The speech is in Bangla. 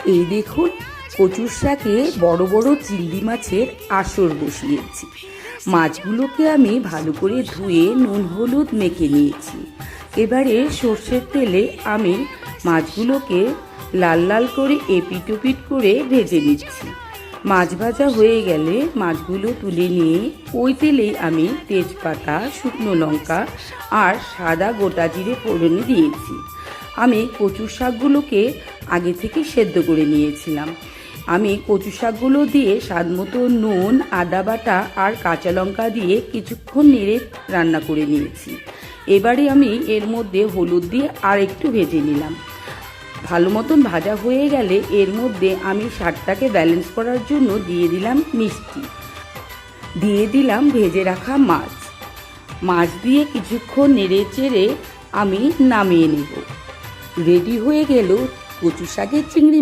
এই দেখুন, কচুর শাকে বড় বড় চিংড়ি মাছের আসর বসিয়েছি। মাছগুলোকে আমি ভালো করে ধুয়ে নুন হলুদ মেখে নিয়েছি। এবারে সর্ষের তেলে আমি মাছগুলোকে লাল লাল করে এপিট ওপিট করে ভেজে নিচ্ছি। মাছ ভাজা হয়ে গেলে মাছগুলো তুলে নিয়ে ওই তেলেই আমি তেজপাতা, শুকনো লঙ্কা আর সাদা গোটা জিরে ফোড়নে দিয়েছি। আমি কচু শাকগুলোকে আগে থেকে সেদ্ধ করে নিয়েছিলাম। আমি কচু শাকগুলো দিয়ে স্বাদ মতো নুন, আদা বাটা আর কাঁচা লঙ্কা দিয়ে কিছুক্ষণ নেড়ে রান্না করে নিয়েছি। এবারে আমি এর মধ্যে হলুদ দিয়ে আর একটু ভেজে নিলাম। ভালো মতন ভাজা হয়ে গেলে এর মধ্যে আমি স্বাদটাকে ব্যালেন্স করার জন্য দিয়ে দিলাম মিষ্টি, দিয়ে দিলাম ভেজে রাখা মাছ। মাছ দিয়ে কিছুক্ষণ নেড়ে চেড়ে আমি নামিয়ে নেব। রেডি হয়ে গেল কচু শাকের চিংড়ি।